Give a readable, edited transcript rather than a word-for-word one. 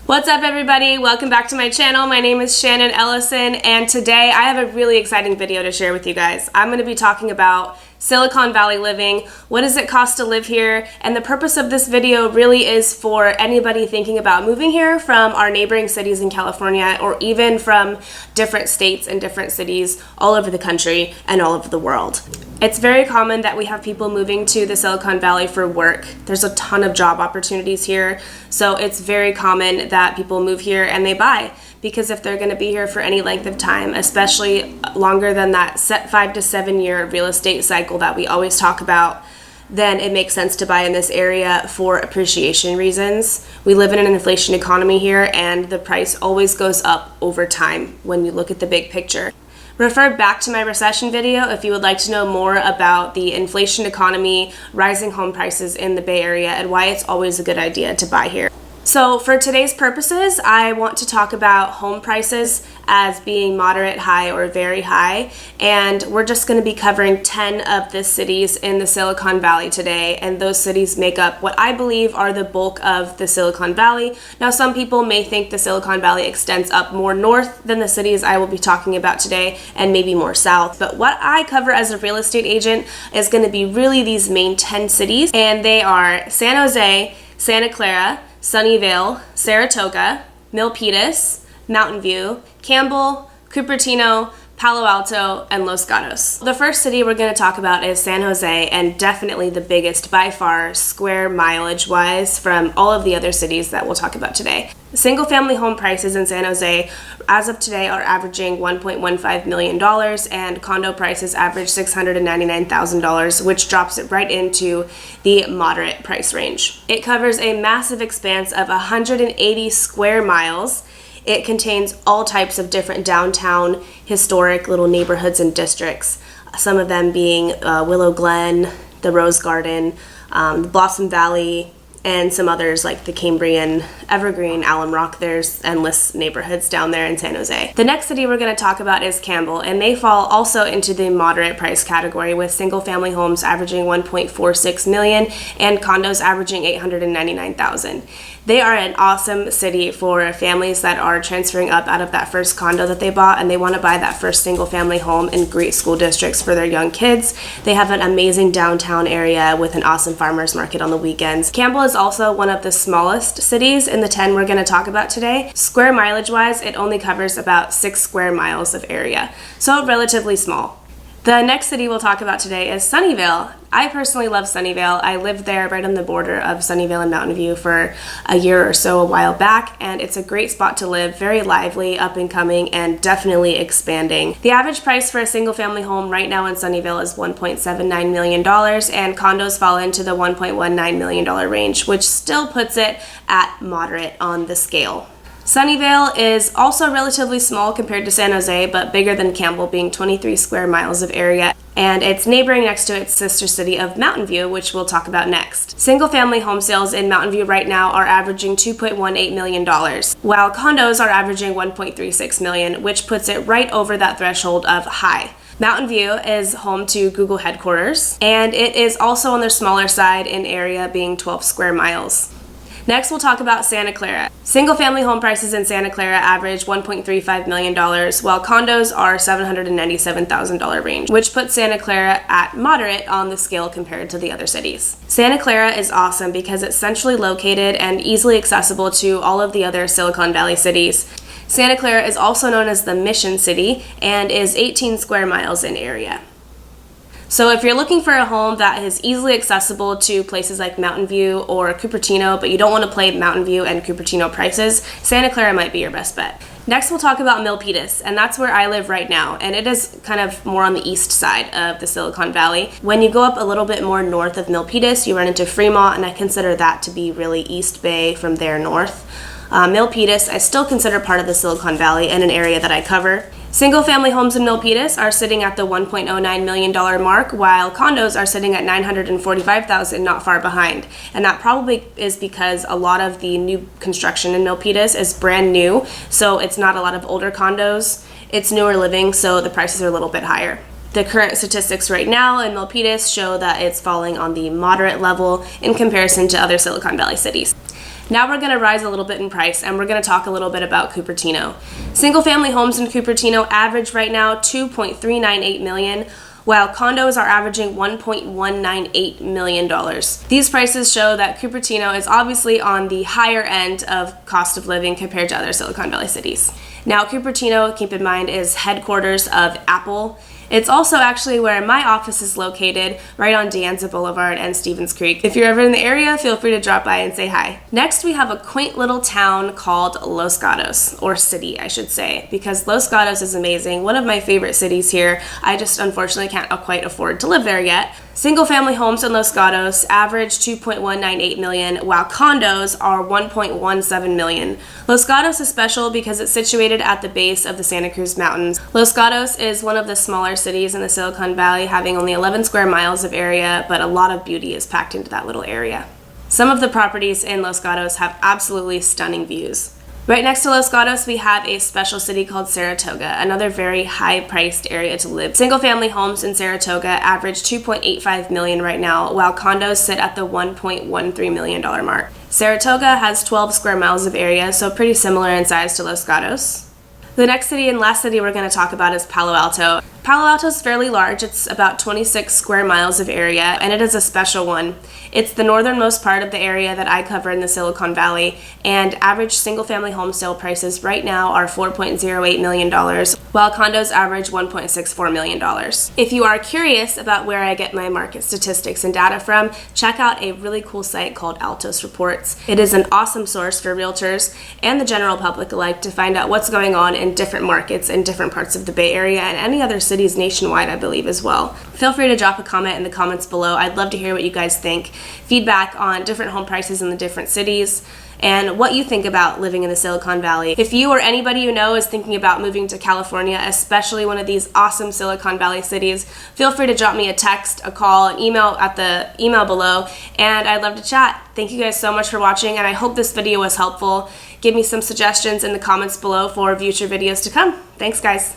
What's up everybody? Welcome back to my channel. My name is Shannon Ellison and today I have a really exciting video to share with you guys. I'm going to be talking about Silicon Valley living, what does it cost to live here, and the purpose of this video really is for anybody thinking about moving here from our neighboring cities in California or even from different states and different cities all over the country and all over the world. It's very common that we have people moving to the Silicon Valley for work. There's a ton of job opportunities here, so it's very common that people move here and they buy, because if they're going to be here for any length of time, especially longer than that set 5 to 7 year real estate cycle that we always talk about, then it makes sense to buy in this area for appreciation reasons. We live in an inflation economy here and the price always goes up over time when you look at the big picture. Refer back to my recession video if you would like to know more about the inflation economy, rising home prices in the Bay Area, and why it's always a good idea to buy here. So for today's purposes, I want to talk about home prices as being moderate, high, or very high. And we're just going to be covering 10 of the cities in the Silicon Valley today. And those cities make up what I believe are the bulk of the Silicon Valley. Now, some people may think the Silicon Valley extends up more north than the cities I will be talking about today, and maybe more south. But what I cover as a real estate agent is going to be really these main 10 cities. And they are San Jose, Santa Clara, Sunnyvale, Saratoga, Milpitas, Mountain View, Campbell, Cupertino, Palo Alto, and Los Gatos. The first city we're going to talk about is San Jose, and definitely the biggest by far square mileage wise from all of the other cities that we'll talk about today. Single family home prices in San Jose as of today are averaging $1.15 million, and condo prices average $699,000, which drops it right into the moderate price range. It covers a massive expanse of 180 square miles. It contains all types of different downtown historic little neighborhoods and districts, some of them being Willow Glen, the Rose Garden, the Blossom Valley, and some others like the Cambrian, Evergreen, Alum Rock. There's endless neighborhoods down there in San Jose. The next city we're going to talk about is Campbell, and they fall also into the moderate price category, with single family homes averaging $1.46 million and condos averaging $899,000. They are an awesome city for families that are transferring up out of that first condo that they bought and they want to buy that first single family home in great school districts for their young kids. They have an amazing downtown area with an awesome farmers market on the weekends. Campbell is also one of the smallest cities in the 10 we're going to talk about today. Square mileage wise, it only covers about 6 square miles of area, so relatively small. The next city we'll talk about today is Sunnyvale. I personally love Sunnyvale. I lived there right on the border of Sunnyvale and Mountain View for a year or so a while back, and it's a great spot to live, very lively, up and coming, and definitely expanding. The average price for a single family home right now in Sunnyvale is $1.79 million, and condos fall into the $1.19 million range, which still puts it at moderate on the scale. Sunnyvale is also relatively small compared to San Jose, but bigger than Campbell, being 23 square miles of area, and it's neighboring next to its sister city of Mountain View, which we'll talk about next. Single-family home sales in Mountain View right now are averaging $2.18 million, while condos are averaging $1.36 million, which puts it right over that threshold of high. Mountain View is home to Google headquarters, and it is also on the smaller side in area, being 12 square miles. Next, we'll talk about Santa Clara. Single-family home prices in Santa Clara average $1.35 million, while condos are $797,000 range, which puts Santa Clara at moderate on the scale compared to the other cities. Santa Clara is awesome because it's centrally located and easily accessible to all of the other Silicon Valley cities. Santa Clara is also known as the Mission City and is 18 square miles in area. So if you're looking for a home that is easily accessible to places like Mountain View or Cupertino, but you don't want to play Mountain View and Cupertino prices, Santa Clara might be your best bet. Next, we'll talk about Milpitas, and that's where I live right now, and it is kind of more on the east side of the Silicon Valley. When you go up a little bit more north of Milpitas, you run into Fremont, and I consider that to be really East Bay from there north. Milpitas, I still consider part of the Silicon Valley and an area that I cover. Single-family homes in Milpitas are sitting at the $1.09 million mark, while condos are sitting at $945,000, not far behind. And that probably is because a lot of the new construction in Milpitas is brand new, so it's not a lot of older condos. It's newer living, so the prices are a little bit higher. The current statistics right now in Milpitas show that it's falling on the moderate level in comparison to other Silicon Valley cities. Now we're going to rise a little bit in price, and we're going to talk a little bit about Cupertino. Single-family homes in Cupertino average right now $2.398 million, while condos are averaging $1.198 million. These prices show that Cupertino is obviously on the higher end of cost of living compared to other Silicon Valley cities. Now, Cupertino, keep in mind, is headquarters of Apple. It's also actually where my office is located, right on De Anza Boulevard and Stevens Creek. If you're ever in the area, feel free to drop by and say hi. Next, we have a quaint little town called Los Gatos, or city, I should say, because Los Gatos is amazing. One of my favorite cities here. I just unfortunately can't quite afford to live there yet. Single-family homes in Los Gatos average $2.198 million, while condos are $1.17 million. Los Gatos is special because it's situated at the base of the Santa Cruz Mountains. Los Gatos is one of the smaller cities in the Silicon Valley, having only 11 square miles of area, but a lot of beauty is packed into that little area. Some of the properties in Los Gatos have absolutely stunning views. Right next to Los Gatos, we have a special city called Saratoga, another very high-priced area to live. Single-family homes in Saratoga average $2.85 million right now, while condos sit at the $1.13 million mark. Saratoga has 12 square miles of area, so pretty similar in size to Los Gatos. The next city and last city we're going to talk about is Palo Alto. Palo Alto is fairly large. It's about 26 square miles of area, and it is a special one. It's the northernmost part of the area that I cover in the Silicon Valley, and average single-family home sale prices right now are $4.08 million, while condos average $1.64 million. If you are curious about where I get my market statistics and data from, check out a really cool site called Altos Reports. It is an awesome source for realtors and the general public alike to find out what's going on in different markets in different parts of the Bay Area and any other cities nationwide, I believe, as well. Feel free to drop a comment in the comments below. I'd love to hear what you guys think. Feedback on different home prices in the different cities and what you think about living in the Silicon Valley. If you or anybody you know is thinking about moving to California, especially one of these awesome Silicon Valley cities, feel free to drop me a text, a call, an email at the email below, and I'd love to chat. Thank you guys so much for watching, and I hope this video was helpful. Give me some suggestions in the comments below for future videos to come. Thanks, guys.